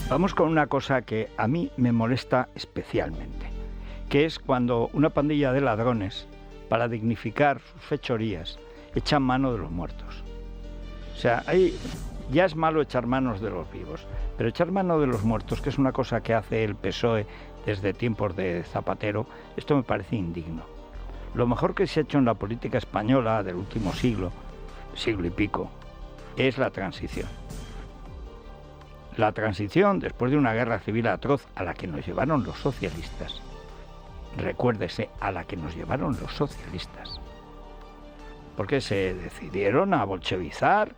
Vamos con una cosa que a mí me molesta especialmente, que es cuando una pandilla de ladrones, para dignificar sus fechorías, echan mano de los muertos. O sea, ya es malo echar manos de los vivos, pero echar mano de los muertos, que es una cosa que hace el PSOE desde tiempos de Zapatero, esto me parece indigno. Lo mejor que se ha hecho en la política española del último siglo y pico, es la transición. La transición, después de una guerra civil atroz a la que nos llevaron los socialistas, recuérdese, a la que nos llevaron los socialistas, porque se decidieron a bolchevizar.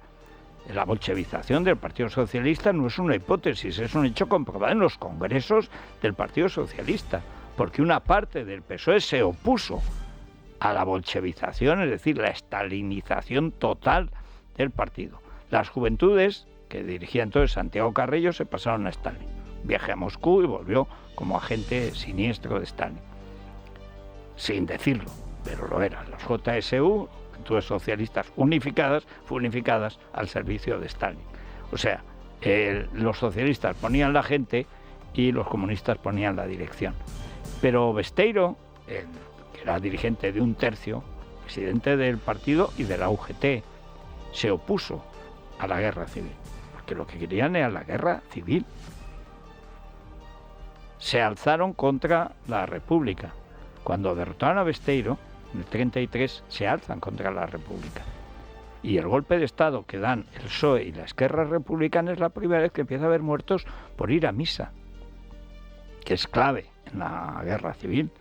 La bolchevización del Partido Socialista no es una hipótesis, es un hecho comprobado en los congresos del Partido Socialista, porque una parte del PSOE se opuso a la bolchevización, es decir, la estalinización total del partido. Las juventudes que dirigía entonces Santiago Carrillo se pasaron a Stalin. Viaje a Moscú y volvió como agente siniestro de Stalin. Sin decirlo, pero lo eran. Las JSU, Juventudes Socialistas unificadas al servicio de Stalin. O sea, los socialistas ponían la gente y los comunistas ponían la dirección. Pero Besteiro, que era dirigente de un tercio, presidente del partido y de la UGT, se opuso a la guerra civil, porque lo que querían era la guerra civil. Se alzaron contra la República. Cuando derrotaron a Besteiro, en el 33, se alzan contra la República. Y el golpe de Estado que dan el PSOE y la Esquerra Republicana es la primera vez que empieza a haber muertos por ir a misa, que es clave en la guerra civil.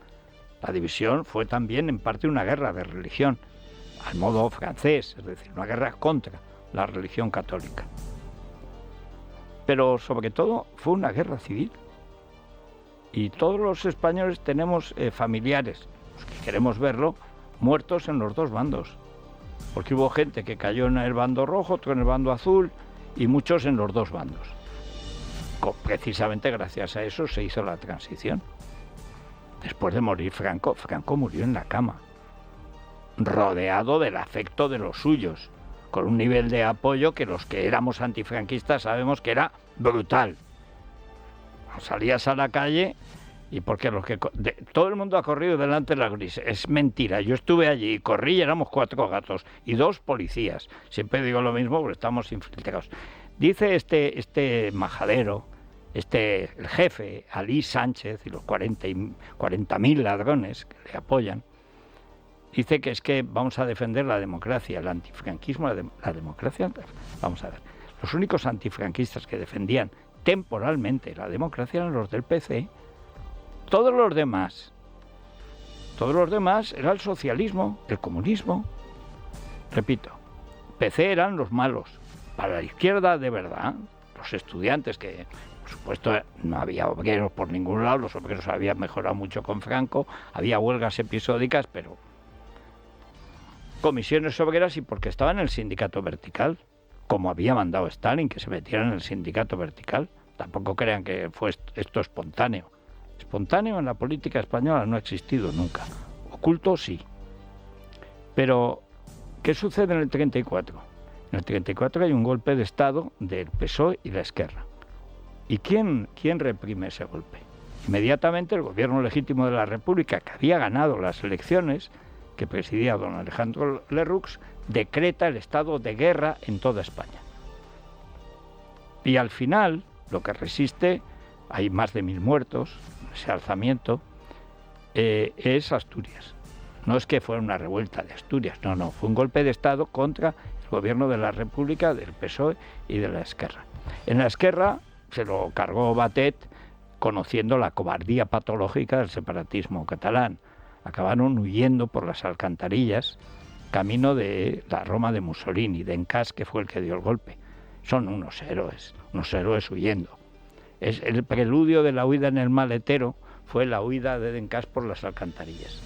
La división fue también en parte una guerra de religión, al modo francés, es decir, una guerra contra la religión católica. Pero sobre todo fue una guerra civil. Y todos los españoles tenemos familiares, los que queremos verlo, muertos en los dos bandos. Porque hubo gente que cayó en el bando rojo, otro en el bando azul, y muchos en los dos bandos. Precisamente gracias a eso se hizo la transición. Después de morir Franco murió en la cama, rodeado del afecto de los suyos, con un nivel de apoyo que los que éramos antifranquistas sabemos que era brutal. Salías a la calle y porque todo el mundo ha corrido delante de la gris. Es mentira, yo estuve allí y corrí y éramos 4 gatos y 2 policías. Siempre digo lo mismo porque estamos infiltrados. Dice este majadero, el jefe, Alí Sánchez, y los 40.000 ladrones que le apoyan, dice que es que vamos a defender la democracia, el antifranquismo, la democracia. Vamos a ver, los únicos antifranquistas que defendían temporalmente la democracia eran los del PC. Todos los demás era el socialismo, el comunismo. Repito, PC eran los malos. Para la izquierda de verdad, los estudiantes, que por supuesto no había obreros por ningún lado, los obreros habían mejorado mucho con Franco, había huelgas episódicas, pero comisiones obreras, y porque estaba en el sindicato vertical, como había mandado Stalin, que se metieran en el sindicato vertical. Tampoco crean que fue esto espontáneo. Espontáneo en la política española no ha existido nunca. Oculto sí. Pero, ¿qué sucede en el 34? En el 34 hay un golpe de Estado del PSOE y la Esquerra. ¿Y quién reprime ese golpe? Inmediatamente el gobierno legítimo de la República, que había ganado las elecciones, que presidía don Alejandro Lerroux, decreta el estado de guerra en toda España. Y al final, lo que resiste, hay más de 1000 muertos, ese alzamiento, es Asturias. No es que fuera una revuelta de Asturias, no, fue un golpe de Estado contra el gobierno de la República, del PSOE y de la Esquerra. En la Esquerra se lo cargó Batet, conociendo la cobardía patológica del separatismo catalán. Acabaron huyendo por las alcantarillas, camino de la Roma de Mussolini, de Encas, que fue el que dio el golpe. Son unos héroes huyendo. Es el preludio de la huida en el maletero, fue la huida de Dencas por las alcantarillas.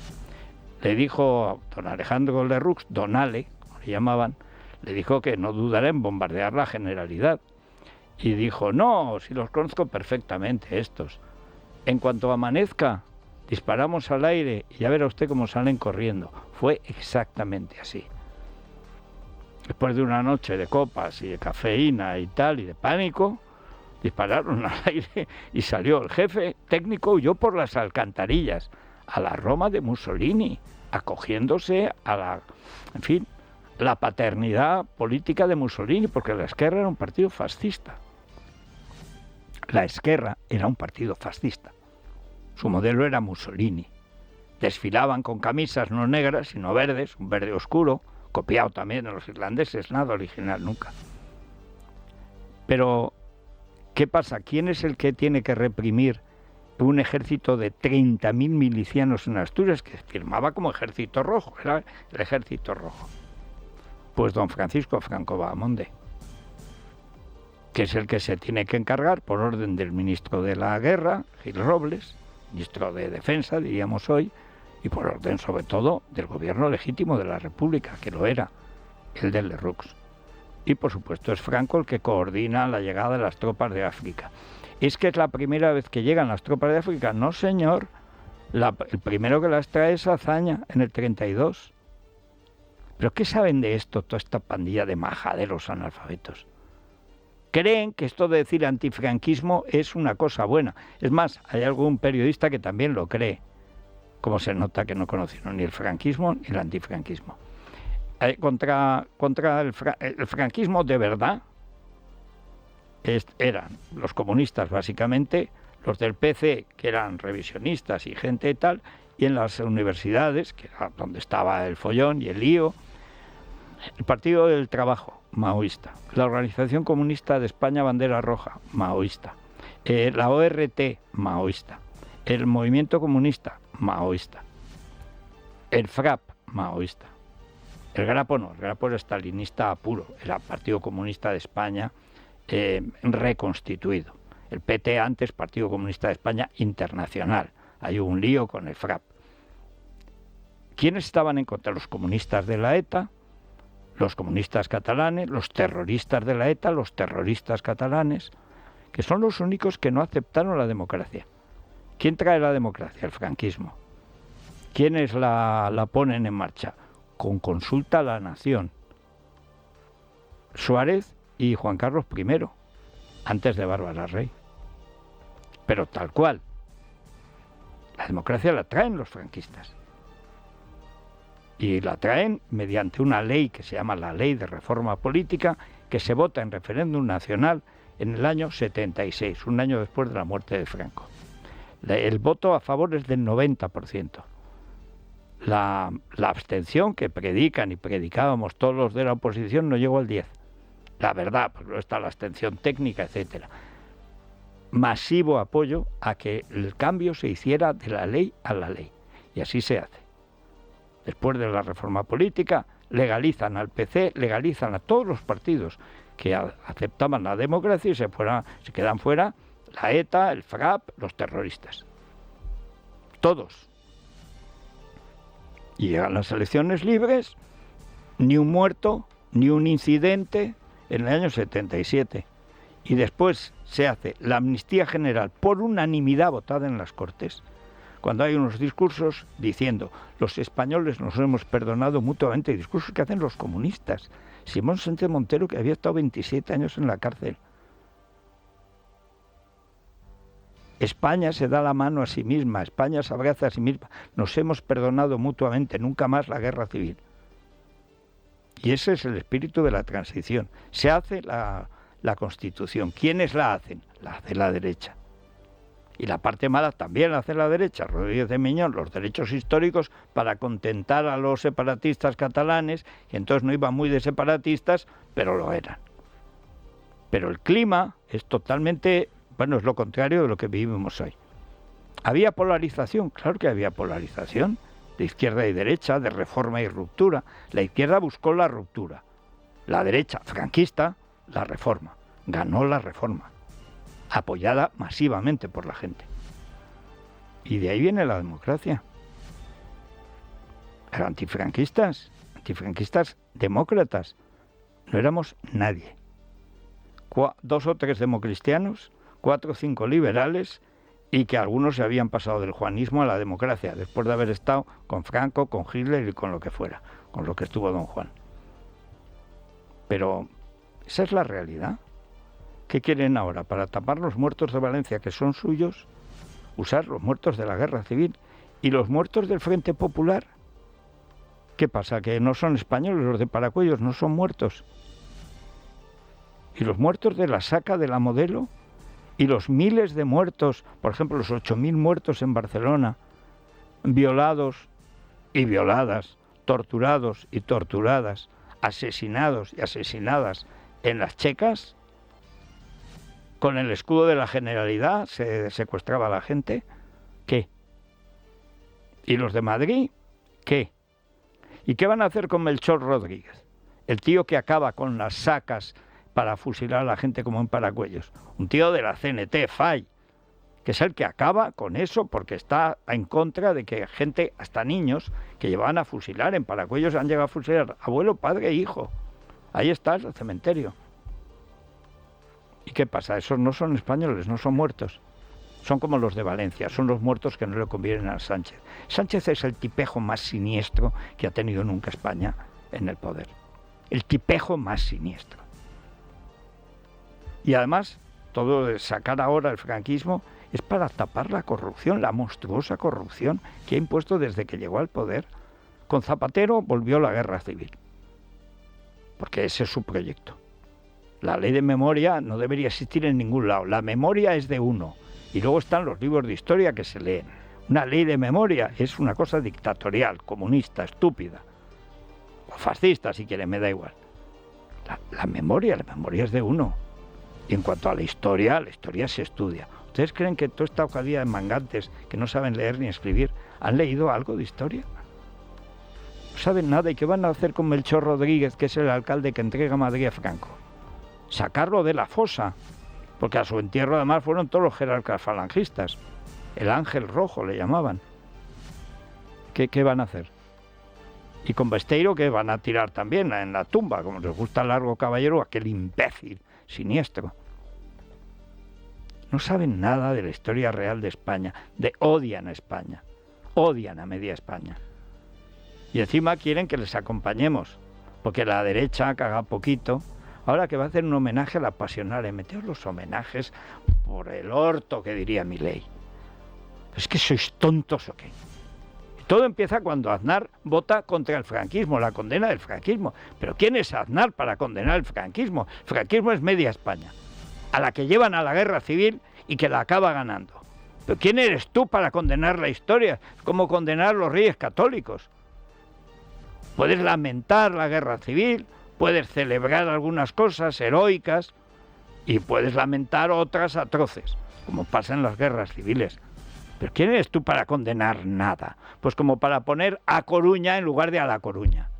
Le dijo a don Alejandro Lerroux, don Ale, como le llamaban, le dijo que no dudara en bombardear la Generalidad. Y dijo, no, si los conozco perfectamente estos. En cuanto amanezca, disparamos al aire y ya verá usted cómo salen corriendo. Fue exactamente así. Después de una noche de copas y de cafeína y tal, y de pánico, Dispararon al aire y salió el jefe técnico, huyó por las alcantarillas a la Roma de Mussolini, acogiéndose a la paternidad política de Mussolini, porque la Esquerra era un partido fascista. La Esquerra era un partido fascista. Su modelo era Mussolini. Desfilaban con camisas no negras, sino verdes, un verde oscuro, copiado también de los irlandeses, nada original nunca. Pero, ¿qué pasa? ¿Quién es el que tiene que reprimir un ejército de 30.000 milicianos en Asturias, que firmaba como Ejército Rojo? Era el Ejército Rojo. Pues don Francisco Franco Bahamonde, que es el que se tiene que encargar, por orden del ministro de la Guerra, Gil Robles, ministro de Defensa, diríamos hoy, y por orden sobre todo del gobierno legítimo de la República, que lo era, el de Lerroux. Y por supuesto es Franco el que coordina la llegada de las tropas de África. ¿Es que es la primera vez que llegan las tropas de África? No, señor. El primero que las trae es Azaña, en el 32. ¿Pero qué saben de esto, toda esta pandilla de majaderos analfabetos? Creen que esto de decir antifranquismo es una cosa buena. Es más, hay algún periodista que también lo cree. Como se nota que no conocieron ni el franquismo ni el antifranquismo. Contra el franquismo de verdad eran los comunistas básicamente, los del PC que eran revisionistas y gente y tal, y en las universidades, que era donde estaba el follón y el lío, el Partido del Trabajo, maoísta, la Organización Comunista de España Bandera Roja, maoísta, la ORT, maoísta, el Movimiento Comunista, maoísta, el FRAP, maoísta. El Grapo no, el Grapo era estalinista puro, era Partido Comunista de España reconstituido. El PT antes, Partido Comunista de España Internacional. Hay un lío con el FRAP. ¿Quiénes estaban en contra? Los comunistas de la ETA, los comunistas catalanes, los terroristas de la ETA, los terroristas catalanes, que son los únicos que no aceptaron la democracia. ¿Quién trae la democracia? El franquismo. ¿Quiénes la ponen en marcha? Con consulta a la nación. Suárez y Juan Carlos I, antes de Bárbara Rey. Pero tal cual. La democracia la traen los franquistas. Y la traen mediante una ley que se llama la Ley de Reforma Política, que se vota en referéndum nacional en el año 76, un año después de la muerte de Franco. El voto a favor es del 90%. La abstención que predican y predicábamos todos los de la oposición no llegó al 10%. La verdad, pues no está la abstención técnica, etcétera. Masivo apoyo a que el cambio se hiciera de la ley a la ley. Y así se hace. Después de la reforma política, legalizan al PC, legalizan a todos los partidos que aceptaban la democracia y se quedan fuera la ETA, el FRAP, los terroristas. Todos. Y llegan las elecciones libres, ni un muerto, ni un incidente en el año 77. Y después se hace la amnistía general por unanimidad votada en las Cortes, cuando hay unos discursos diciendo los españoles nos hemos perdonado mutuamente, discursos que hacen los comunistas. Simón Sánchez Montero, que había estado 27 años en la cárcel. España se da la mano a sí misma, España se abraza a sí misma, nos hemos perdonado mutuamente, nunca más la guerra civil. Y ese es el espíritu de la transición. Se hace la Constitución. ¿Quiénes la hacen? La hace la derecha. Y la parte mala también la hace la derecha, Rodríguez de Miñón, los derechos históricos para contentar a los separatistas catalanes, que entonces no iban muy de separatistas, pero lo eran. Pero el clima es totalmente, bueno, es lo contrario de lo que vivimos hoy. ¿Había polarización? Claro que había polarización, de izquierda y derecha, de reforma y ruptura. La izquierda buscó la ruptura, la derecha franquista, la reforma. Ganó la reforma, apoyada masivamente por la gente. Y de ahí viene la democracia. Pero antifranquistas demócratas, no éramos nadie. 2 o 3 democristianos, 4 o 5 liberales, y que algunos se habían pasado del juanismo a la democracia, después de haber estado con Franco, con Hitler y con lo que fuera, con lo que estuvo don Juan. Pero esa es la realidad. ¿Qué quieren ahora? Para tapar los muertos de Valencia, que son suyos, usar los muertos de la Guerra Civil y los muertos del Frente Popular. ¿Qué pasa? ¿Que no son españoles? Los de Paracuellos no son muertos. Y los muertos de la Saca, de la Modelo, y los miles de muertos, por ejemplo, los 8.000 muertos en Barcelona, violados y violadas, torturados y torturadas, asesinados y asesinadas en las Checas, con el escudo de la Generalidad se secuestraba a la gente. ¿Qué? ¿Y los de Madrid? ¿Qué? ¿Y qué van a hacer con Melchor Rodríguez? El tío que acaba con las sacas para fusilar a la gente como en Paracuellos. Un tío de la CNT, FAI, que es el que acaba con eso porque está en contra de que gente, hasta niños, que llevaban a fusilar en Paracuellos, han llegado a fusilar abuelo, padre e hijo. Ahí está el cementerio. ¿Y qué pasa? Esos no son españoles, no son muertos. Son como los de Valencia, son los muertos que no le convienen a Sánchez. Sánchez es el tipejo más siniestro que ha tenido nunca España en el poder. El tipejo más siniestro. Y además, todo de sacar ahora el franquismo es para tapar la corrupción, la monstruosa corrupción que ha impuesto desde que llegó al poder. Con Zapatero volvió la guerra civil, porque ese es su proyecto. La ley de memoria no debería existir en ningún lado. La memoria es de uno. Y luego están los libros de historia que se leen. Una ley de memoria es una cosa dictatorial, comunista, estúpida. O fascista, si quieren, me da igual. La memoria es de uno. Y en cuanto a la historia se estudia. ¿Ustedes creen que toda esta hojadilla de mangantes que no saben leer ni escribir han leído algo de historia? No saben nada. ¿Y qué van a hacer con Melchor Rodríguez, que es el alcalde que entrega Madrid a Franco? Sacarlo de la fosa, porque a su entierro además fueron todos los jerarcas falangistas. El Ángel Rojo le llamaban. ¿Qué van a hacer? Y con Besteiro, que van a tirar también en la tumba, como les gusta el Largo Caballero, aquel imbécil siniestro. No saben nada de la historia real de España, odian a España, odian a media España. Y encima quieren que les acompañemos, porque la derecha caga poquito. Ahora que va a hacer un homenaje a la Pasional, meteos los homenajes por el orto, que diría Milei. ¿Es que sois tontos o qué? Todo empieza cuando Aznar vota contra el franquismo, la condena del franquismo. ¿Pero quién es Aznar para condenar el franquismo? El franquismo es media España, a la que llevan a la guerra civil y que la acaba ganando. ¿Pero quién eres tú para condenar la historia? Es como condenar a los reyes católicos. Puedes lamentar la guerra civil, puedes celebrar algunas cosas heroicas y puedes lamentar otras atroces, como pasa en las guerras civiles. ¿Pero quién eres tú para condenar nada? Pues como para poner A Coruña en lugar de A La Coruña.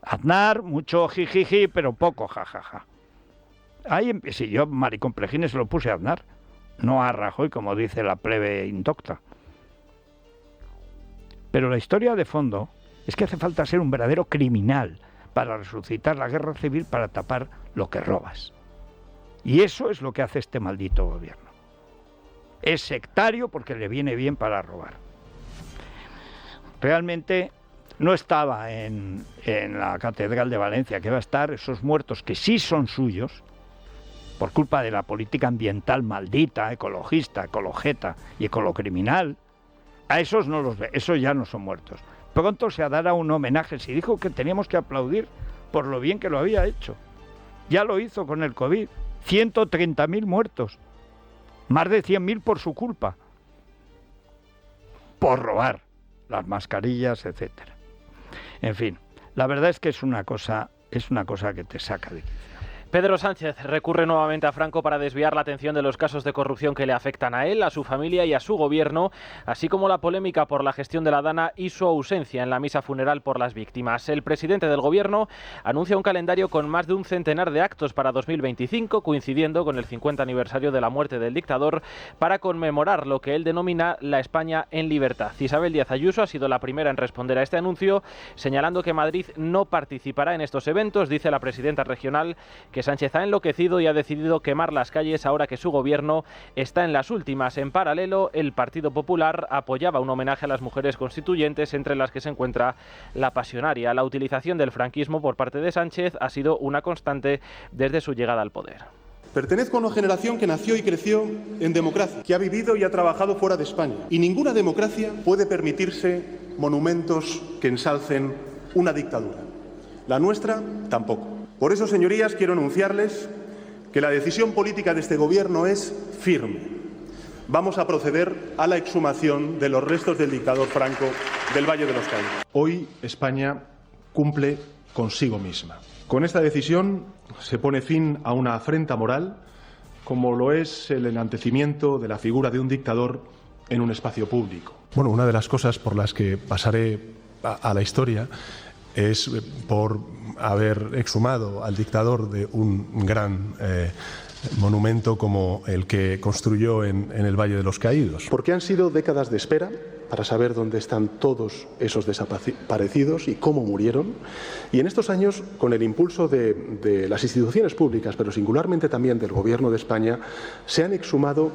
Aznar, mucho jijiji, pero poco jajaja. Ahí, si yo maricomplejines se lo puse a Aznar, no a Rajoy, como dice la plebe indocta. Pero la historia de fondo es que hace falta ser un verdadero criminal para resucitar la guerra civil, para tapar lo que robas. Y eso es lo que hace este maldito gobierno. Es sectario porque le viene bien para robar. Realmente no estaba en la Catedral de Valencia, que va a estar esos muertos que sí son suyos, por culpa de la política ambiental maldita, ecologista, ecologeta y ecolocriminal. A esos no los ve, esos ya no son muertos. Pronto se dará un homenaje. Si dijo que teníamos que aplaudir por lo bien que lo había hecho. Ya lo hizo con el COVID. 130.000 muertos. Más de 100.000 por su culpa. Por robar las mascarillas, etcétera. En fin, la verdad es que es una cosa que te saca de quicio. Pedro Sánchez recurre nuevamente a Franco para desviar la atención de los casos de corrupción que le afectan a él, a su familia y a su gobierno, así como la polémica por la gestión de la Dana y su ausencia en la misa funeral por las víctimas. El presidente del gobierno anuncia un calendario con más de un centenar de actos para 2025, coincidiendo con el 50 aniversario de la muerte del dictador, para conmemorar lo que él denomina la España en libertad. Isabel Díaz Ayuso ha sido la primera en responder a este anuncio, señalando que Madrid no participará en estos eventos. Dice la presidenta regional que Sánchez ha enloquecido y ha decidido quemar las calles ahora que su gobierno está en las últimas. En paralelo, el Partido Popular apoyaba un homenaje a las mujeres constituyentes, entre las que se encuentra la Pasionaria. La utilización del franquismo por parte de Sánchez ha sido una constante desde su llegada al poder. Pertenezco a una generación que nació y creció en democracia, que ha vivido y ha trabajado fuera de España. Y ninguna democracia puede permitirse monumentos que ensalcen una dictadura. La nuestra tampoco. Por eso, señorías, quiero anunciarles que la decisión política de este Gobierno es firme. Vamos a proceder a la exhumación de los restos del dictador Franco del Valle de los Caídos. Hoy España cumple consigo misma. Con esta decisión se pone fin a una afrenta moral, como lo es el enaltecimiento de la figura de un dictador en un espacio público. Bueno, una de las cosas por las que pasaré a la historia es por haber exhumado al dictador de un gran monumento como el que construyó en el Valle de los Caídos. Porque han sido décadas de espera para saber dónde están todos esos desaparecidos y cómo murieron. Y en estos años, con el impulso de las instituciones públicas, pero singularmente también del Gobierno de España, se han exhumado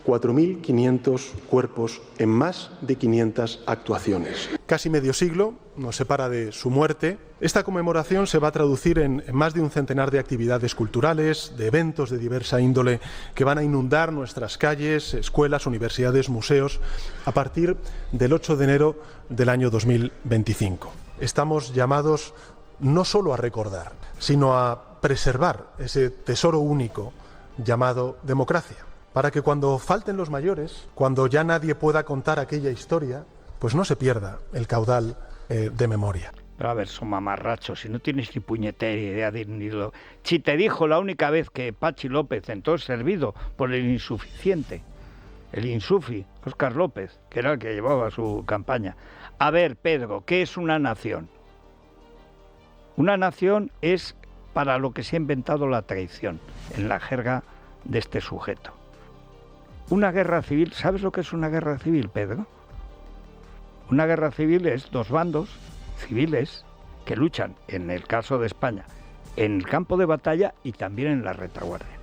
4.500 cuerpos en más de 500 actuaciones. Casi medio siglo nos separa de su muerte. Esta conmemoración se va a traducir en más de un centenar de actividades culturales, de eventos de diversa índole que van a inundar nuestras calles, escuelas, universidades, museos, a partir del 8 de enero del año 2025. Estamos llamados no solo a recordar, sino a preservar ese tesoro único llamado democracia, para que cuando falten los mayores, cuando ya nadie pueda contar aquella historia, pues no se pierda el caudal de memoria. Pero a ver, su mamarracho, si no tienes ni puñetera idea de ni lo... Si te dijo la única vez que Pachi López entró servido por el insuficiente, el insufi, Óscar López, que era el que llevaba su campaña. A ver, Pedro, ¿qué es una nación? Una nación es para lo que se ha inventado la traición, en la jerga de este sujeto. Una guerra civil, ¿sabes lo que es una guerra civil, Pedro? Una guerra civil es dos bandos civiles que luchan, en el caso de España, en el campo de batalla y también en la retaguardia.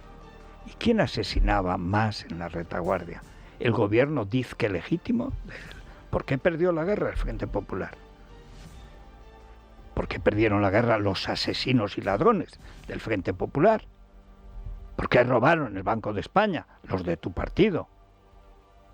¿Y quién asesinaba más en la retaguardia? ¿El gobierno disque legítimo? ¿Por qué perdió la guerra el Frente Popular? ¿Por qué perdieron la guerra los asesinos y ladrones del Frente Popular? ¿Por qué robaron el Banco de España? Los de tu partido.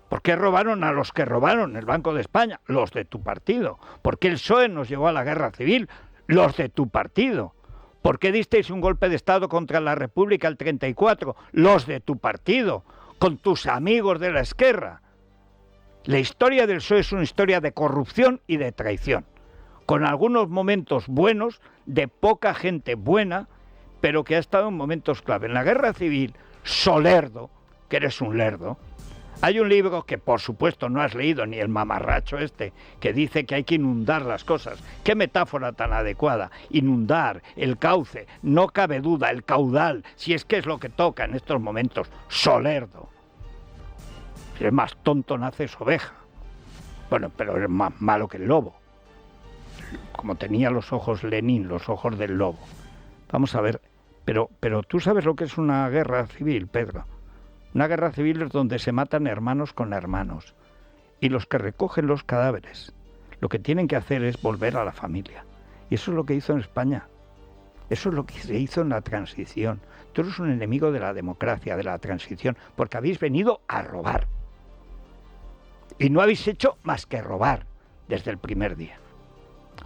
¿Por qué robaron a los que robaron el Banco de España? Los de tu partido. ¿Por qué el PSOE nos llevó a la guerra civil? Los de tu partido. ¿Por qué disteis un golpe de Estado contra la República el 34? Los de tu partido, con tus amigos de la Esquerra. La historia del PSOE es una historia de corrupción y de traición, con algunos momentos buenos, de poca gente buena, pero que ha estado en momentos clave. En la guerra civil, Solerdo, que eres un lerdo, hay un libro que por supuesto no has leído, ni el mamarracho este, que dice que hay que inundar las cosas. ¡Qué metáfora tan adecuada! Inundar, el cauce, no cabe duda, el caudal, si es que es lo que toca en estos momentos. Solerdo. Si eres más tonto, naces oveja. Bueno, pero eres más malo que el lobo. Como tenía los ojos Lenin, los ojos del lobo. Vamos a ver, pero tú sabes lo que es una guerra civil, Pedro. Una guerra civil es donde se matan hermanos con hermanos. Y los que recogen los cadáveres, lo que tienen que hacer es volver a la familia. Y eso es lo que hizo en España. Eso es lo que se hizo en la transición. Tú eres un enemigo de la democracia, de la transición, porque habéis venido a robar. Y no habéis hecho más que robar desde el primer día.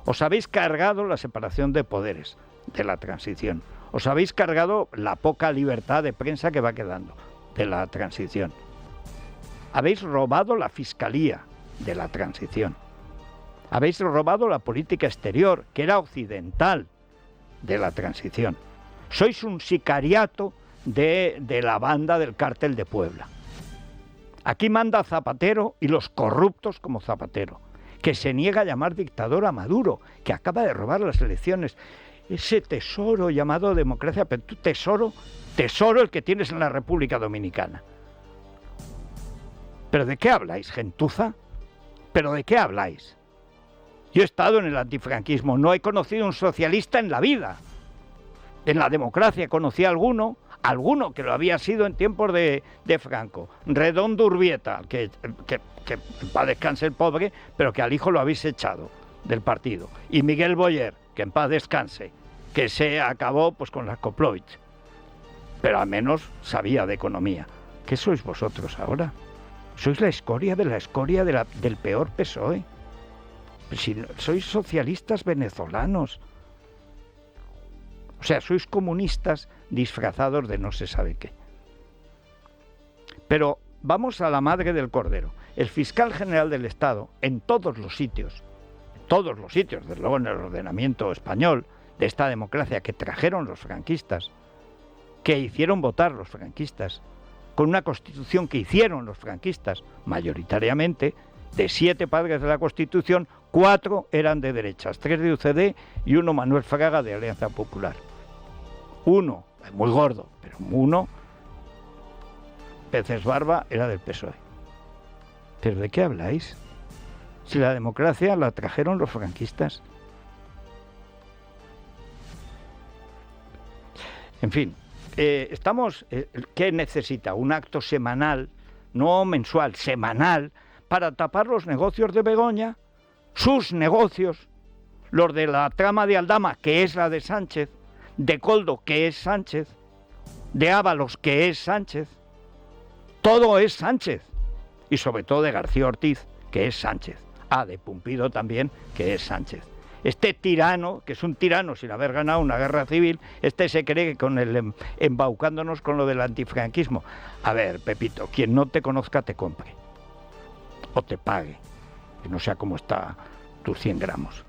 Os habéis cargado la separación de poderes de la transición. Os habéis cargado la poca libertad de prensa que va quedando de la transición. Habéis robado la fiscalía de la transición. Habéis robado la política exterior, que era occidental, de la transición. Sois un sicariato de la banda del Cártel de Puebla. Aquí manda Zapatero y los corruptos como Zapatero, que se niega a llamar dictador a Maduro, que acaba de robar las elecciones. Ese tesoro llamado democracia, pero tú tesoro el que tienes en la República Dominicana. ¿Pero de qué habláis, gentuza? ¿Pero de qué habláis? Yo he estado en el antifranquismo, no he conocido un socialista en la vida. En la democracia conocí a alguno que lo había sido en tiempos de Franco. Redondo Urbieta, que en paz descanse el pobre, pero que al hijo lo habéis echado del partido. Y Miguel Boyer, que en paz descanse, que se acabó pues con las Koplovich. pero al menos sabía de economía. ¿Qué sois vosotros ahora? Sois la escoria de la escoria del peor PSOE. Si sois socialistas venezolanos. O sea, sois comunistas disfrazados de no se sabe qué. Pero vamos a la madre del cordero. El fiscal general del Estado, en todos los sitios, desde luego en el ordenamiento español, de esta democracia que trajeron los franquistas, que hicieron votar los franquistas, con una constitución que hicieron los franquistas, mayoritariamente, de 7 padres de la Constitución, 4 eran de derechas, 3 de UCD y 1 Manuel Fraga de Alianza Popular. 1, muy gordo, pero 1, Peces Barba, era del PSOE. ¿Pero de qué habláis? Si la democracia la trajeron los franquistas. En fin, ¿qué necesita? Un acto semanal, no mensual, semanal, para tapar los negocios de Begoña, sus negocios, los de la trama de Aldama, que es la de Sánchez, de Coldo, que es Sánchez, de Ábalos, que es Sánchez. Todo es Sánchez. Y sobre todo de García Ortiz, que es Sánchez. De Pumpido también, que es Sánchez. Este tirano, que es un tirano sin haber ganado una guerra civil, se cree que con el embaucándonos con lo del antifranquismo. A ver, Pepito, quien no te conozca te compre. O te pague. Que no sea como está tus 100 gramos.